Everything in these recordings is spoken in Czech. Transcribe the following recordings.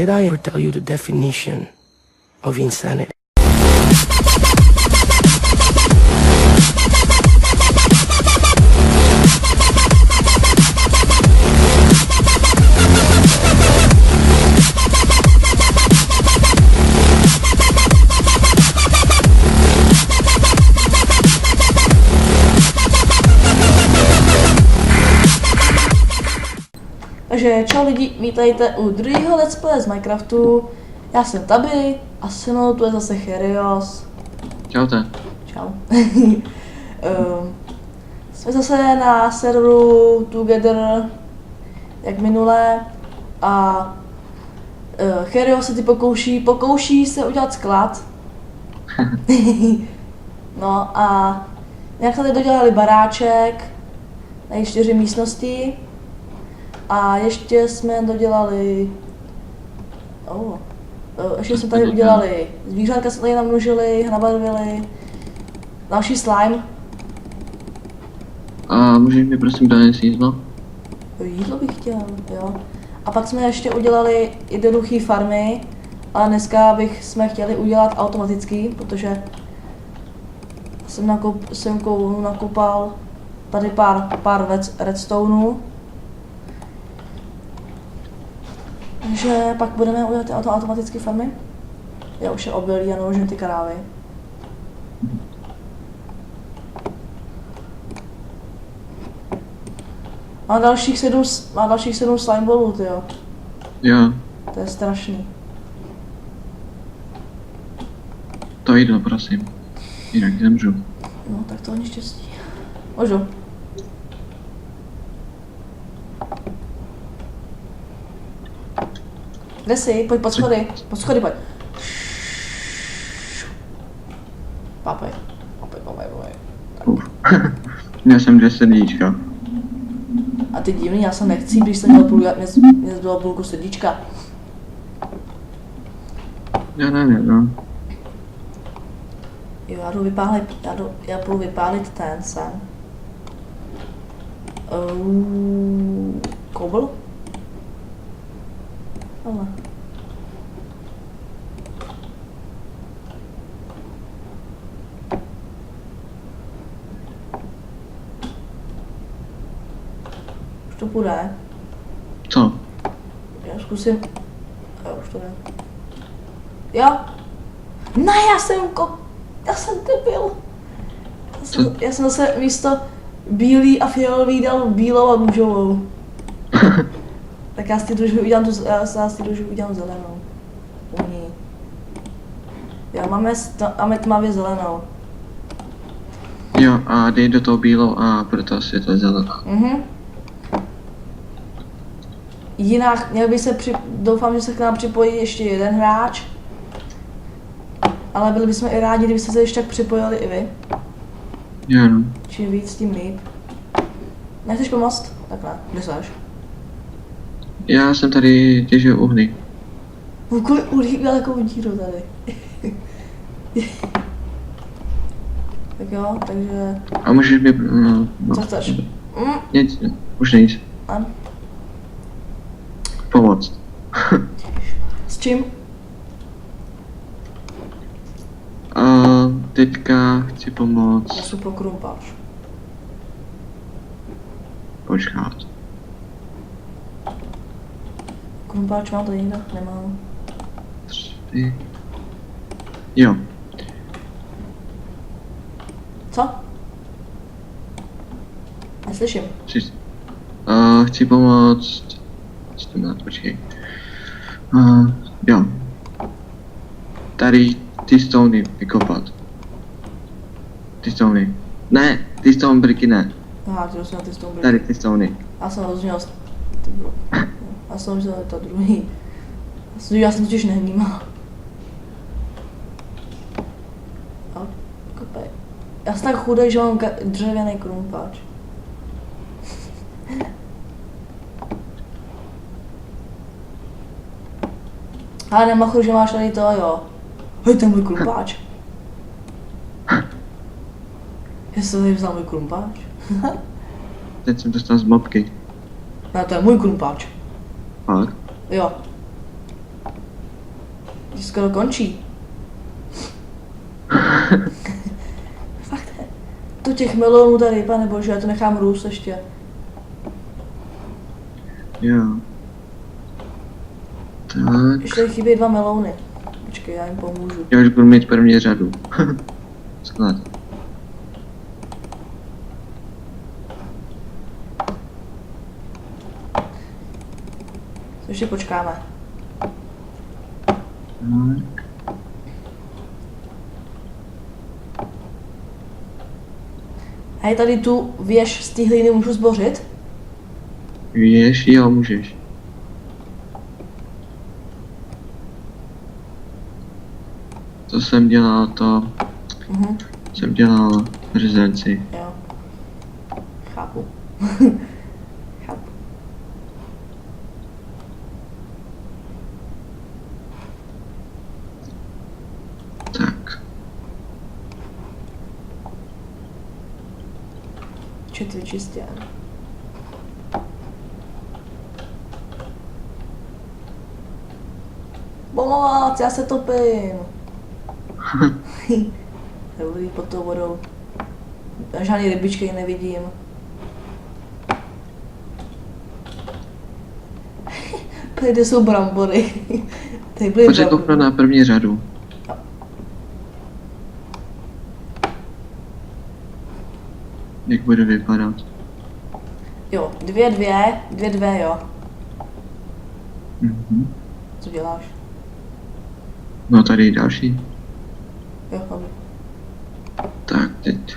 Did I ever tell you the definition of insanity? Takže čau lidi, vítejte u druhého Let's Play z Minecraftu. Já jsem Tabi a se mnou tu je zase Cherios. Čaute. Čau. Jsme zase na serveru Together, jak minule, a Cherios se ty pokouší se udělat sklad. No a nějak tady dodělali baráček, na 4 místnosti. A ještě jsme dodělali, ještě jsme tady udělali zvířátka, jsme tady namnožili, nabarvili, další slime. A můžeš mi prosím dát něco jídlo? Jídlo bych chtěl, jo. A pak jsme ještě udělali jednoduché farmy, ale dneska jsme chtěli udělat automaticky, protože jsem nakopal tady pár redstoneů. Takže pak budeme udělat automatické farmy. Já už je obilí a naložím ty krávy. Má dalších 7 slime ballů, tyjo. Jo. To je strašný. To jídlo, prosím. Jinak zemřu. No, tak to ani štěstí. Můžu. Kde jsi? Pojď pod schody, pojď. Papej. Měl jsem 2 srdíčka. A ty divný, já se nechci, když jsem měl mě zbylo půlku srdíčka. Já nevím, no. Jo, já půjdu vypálit ten sem. Kobl? Ale. Už to půjde. Co? Já zkusím. Jo, už to jde. Jo. Ne, já jsem debil. Já jsem zase místo bílý a fialový dal bílou a růžovou. Tak já z té družby udělám zelenou. U ní. Jo, máme tmavě zelenou. Jo, a dej do toho bílou a proto asi to je zelená. Jinak, doufám, že se k nám připojí ještě jeden hráč. Ale byli bychom i rádi, kdybyste se ještě tak připojili i vy. Jo, no. Čím víc, tím líp. Nechceš pomoct? Tak ne, kde seš? Já jsem tady těžil uhlí. Kolik uhlí udělal takovou díru tady. Tak jo, takže... A můžeš mi... No. Co chceš? Nic, už nic. An? Pomoct. S čím? A teďka chci pomoct... Já jsem pokrumpáč. Počkat. Krumpáč mám to někdo? Nemám. 3... Jo. Co? Neslyším. Chci pomoct... Počkej. Jo. Tady ty stony vykopat. Ty stony. Ne, ty stone bricky ne. Aha, ty rozuměl ty stone bricky. Tady ty stony. Já jsem rozuměl já jsem rozuměl to druhý. Já jsem totiž nevnímal. Já jsem tak chudej, že mám dřevěný krumpáč. Ale nemachu, že máš tady to, jo. Hej, to je můj krumpáč. Jestli tady vzal můj krumpáč? Teď jsem dostal z mobky. Ne, to je můj krumpáč. Fakt? Jo. Ti skoro končí. Fakt ne. To těch melonů tady, pane bože, já to nechám růst ještě. Jo. Tak. Ještě chybí 2 melouny. Počkej, já jim pomůžu. Já už budu mít první řadu. Sklad. Ještě počkáme. Tak. Hej, tady tu věž z té hlíny můžu zbořit? Víš, jo, můžeš. To jsem dělal, to jsem dělal v rezidenci. Jo. Chápu. Chápu. Tak. Čet vyčistěn. Pomoc, já se topím. Dobrý, pod tou vodou. Žádný rybičky nevidím. Tady jsou brambory. Tady byly Pojď jako na první řadu. Jak bude vypadat? Jo, dvě, jo. Mhm. Co děláš? No tady je další. Jo, dobrý. Tak, teď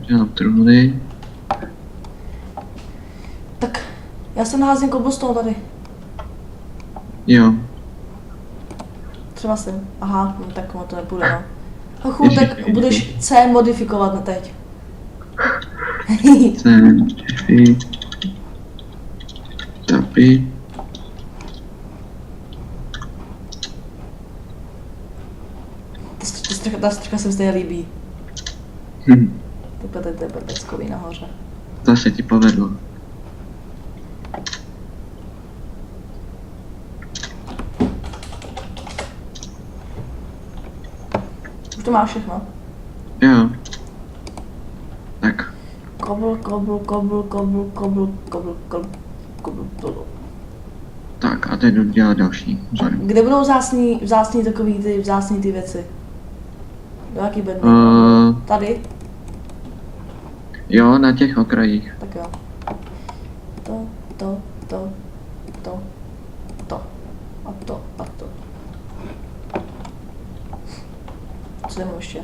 dělám truhly. Tak, já se naházím cobblestone tady. Jo. Třeba jsem. Aha, no, tak ono to nepůjde, no. Hochu, Ježiš, tak budeš C modifikovat na teď. Jsem čefy. Tapy. Ta strka se mi stejně líbí. Hm. Takhle to je peckový nahoře. To se ti povedlo. Už to máš všechno. Jo. Tak. Kobl. Tak a teď jdu dělat další. Vzadu. Kde budou vzácný takový ty vzácný ty věci? Do jaký bedny? Tady? Jo, na těch okrajích. Tak jo. To. A to. Co tam ještě?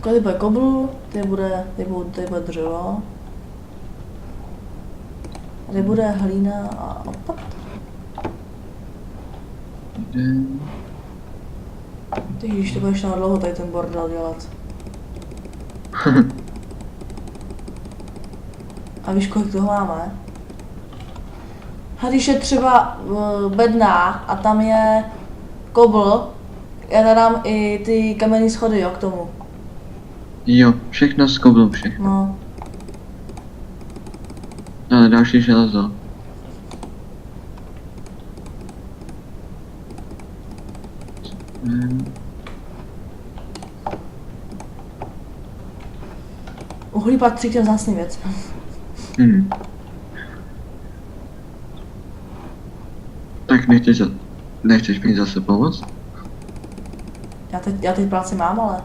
Tady bude kobl, tady bude dřevo. Tady bude hlína a odpad. Ježiš, to budeš na dlouho tady ten bordel dělat. A víš, kolik toho máme? A když je třeba bedna a tam je kobl, já dám i ty kamenné schody, jo, k tomu. Jo, všechno z koblu, všechno. No. Ale další železo. Uhlí patří k těm vzácným věcem. Tak nechceš mi zase pomoct? Já teď práci mám, ale...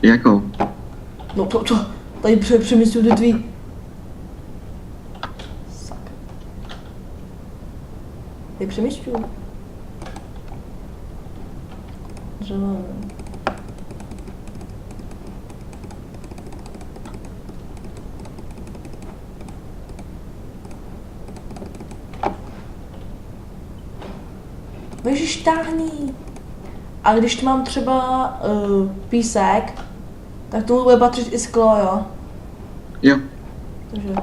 Jakou? No to, tady přemysťuju ty tvý. Sakra. Tady přemysťuju. Dřevo. Ježiš, táhni. A když tu mám třeba písek, tak tomu bude patřit i sklo, jo? Jo. Takže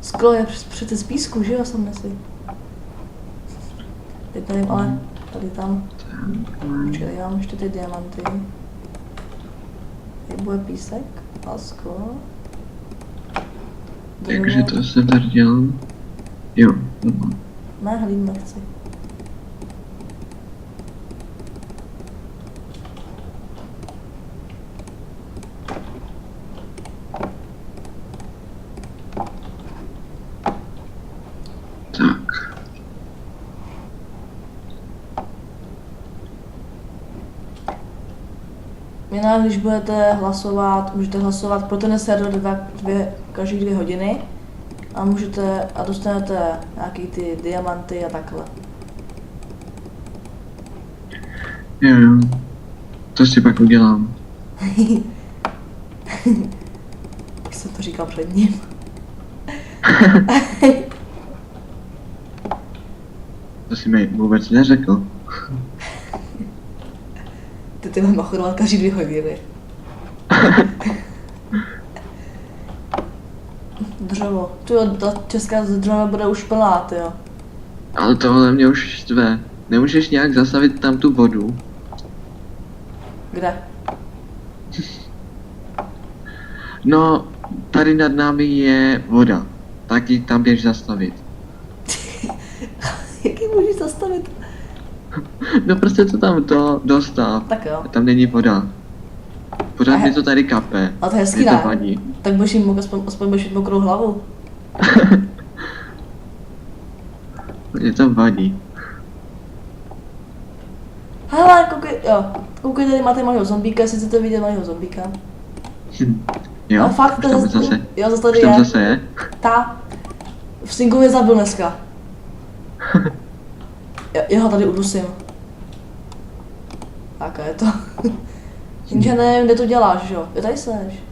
sklo je přece z písku, že jo, jsem nesli. Teď nevím, ale tady tam. Počkej, tady mám ještě ty diamanty. Tady bude písek a sklo. Takže to jsem tady dělal. Jo, no. Ne, hlínu nechci. Jinak, když budete hlasovat, můžete hlasovat pro ten server každý 2 hodiny a dostanete nějaký ty diamanty a takhle. Jo. To si pak udělám. Jak jsem to říkal před ním. To si mi vůbec neřekl. Ty mám chodovat každý 2 hodiny. Dřevo. Ta česká dřeva bude už plná, tyjo. Ale tohle mě už štve. Nemůžeš nějak zastavit tam tu vodu? Kde? No, tady nad námi je voda. Tak ji tam běž zastavit. Jak ji můžeš zastavit? No prostě to tam dostav. Tak jo. Tam není voda. Pořád mi to tady kape. A to je hezký, Mě ne? to vadí. Tak budeš jim aspoň budeš mít mokrou hlavu. Mě to vadí. Hele, koukej, tady máte malého zombíka, jestli chcete vidět malého zombíka. Jo, No fakt, už tam zase. Jo, zase Už tady tam je. zase je. V Singově zabil dneska. Já ho tady udusím. Tak je to. Jenže nevím, kde to děláš, jo? Jo, tady seš.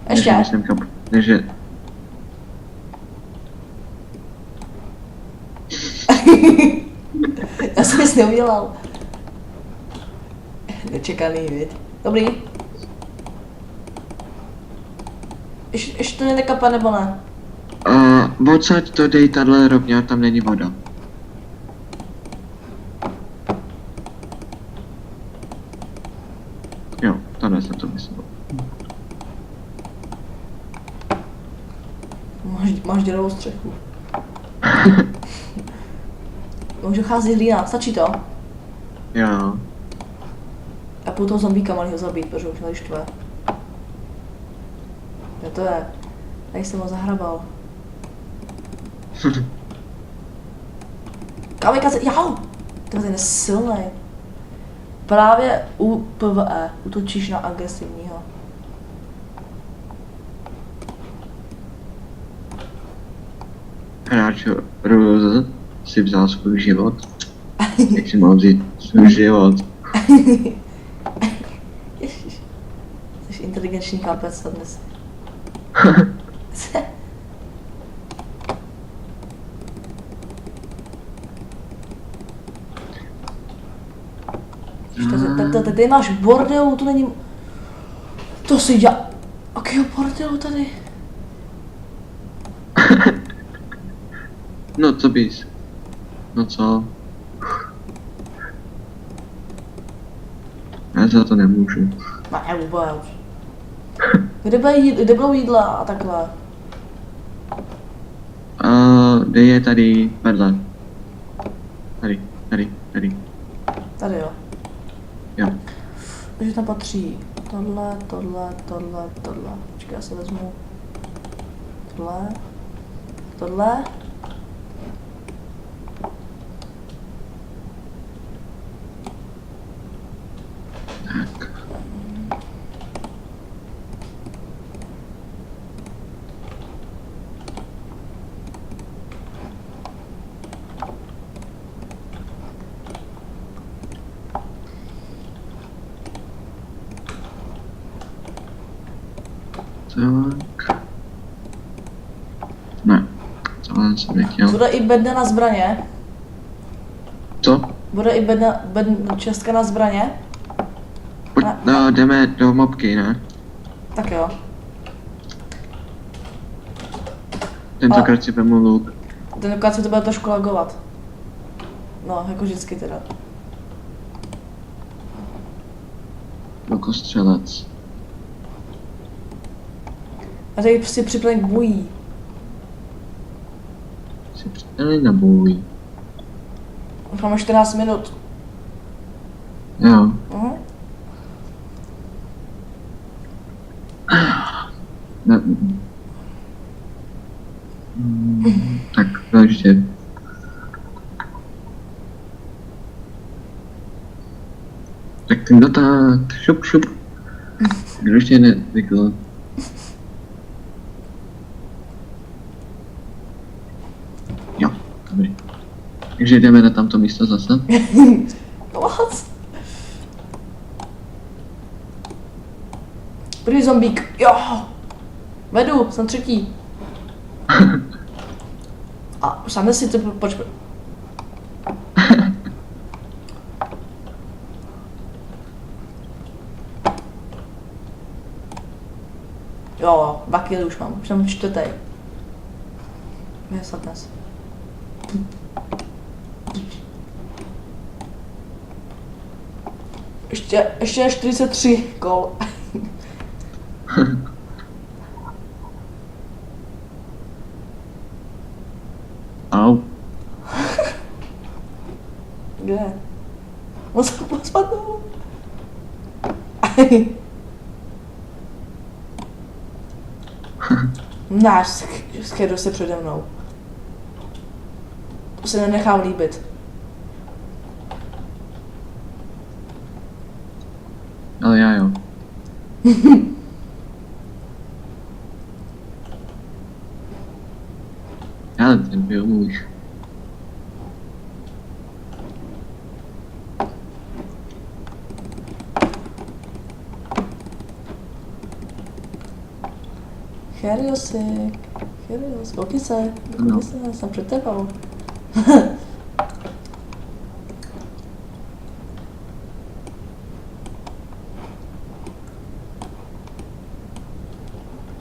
Ještě? Takže Já jsem nic neudělal. Nečekaný, viď? Dobrý. Ještě to nekapa, nebo ne? odsaď to dej tahle rovně, tam není voda. Jo, tady jsem to myslel. Máš děravou střechu. Můžu cházet hlína, stačí to? Jo. A půjdu toho zombíka malýho zabít, protože už mě štve. Jo, to je. Jak jsem ho zahrabal. Kamikaze, jau! Ten je silný. Právě u PvE útočíš na agresivního. Hráč Rose si vzal svůj život. Jak si mohl vzít svůj život? Ježiš. Jsi inteligenční chlapec dnes. Tady máš bordelu, to není... To si dělá... Akýho bordelu tady? No co bys? No co? Já za to nemůžu. Ne, vůbec. Kde budou jídla a takhle? Kde je tady vedle? Tady. Tady jo. Jo. Takže tam patří tohle. Počkej, já si vezmu tohle. Tak. Tak. Ne, tohle jsem nechtěl. Bude i bedna na zbraně. Co? Bude i čestka na zbraně. Pojď, jdeme do mobky, ne? Tak jo. Tentokrát si vemu luk. Tentokrát se to bude trošku lagovat. No, jako vždycky teda. Lukostřelec. A tady si připravený k bojí. Si přidali na bůj. Už máme 14 minut. Jo. Ne. Tak, ještě. No tak, šup. Kdo ještě nevykl? Jo, dobrý. Takže jdeme na tamto místo zase. What? První zombík, jo! Vedu, jsem třetí. A sám si to, proč... Jo, 2 kg už mám, už jsem čtvrtý. Myslet dnes. Ještě 43 kol. Au. Kde? Musím spadnout. Náš Skedo se přede mnou. To se nenechám líbit. Ale já jo. Ale ten byl můj. Cheriosik, koukni se, jsem před tebou.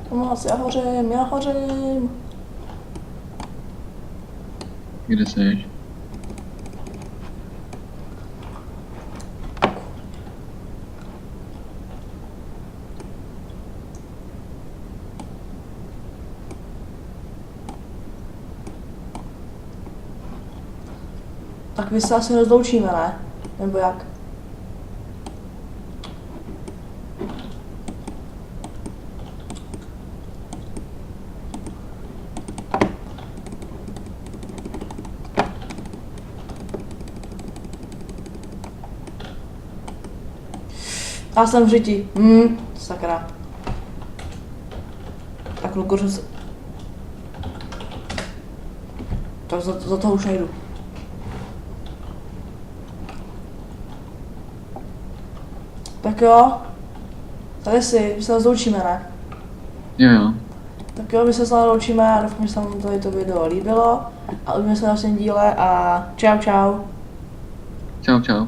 Pomoc, já hořím. Kde seš? Tak my se asi rozloučíme, ne? Nebo jak? Já jsem v řiti. Sakra. Tak Lukoř se... Tak za toho už nejdu. Tak jo. Tady si, my se rozloučíme, ne? Jo. Tak jo, my se s vámi loučíme a doufám, že se vám tady to video líbilo. A uvidíme se na dalším díle a čau. Čau.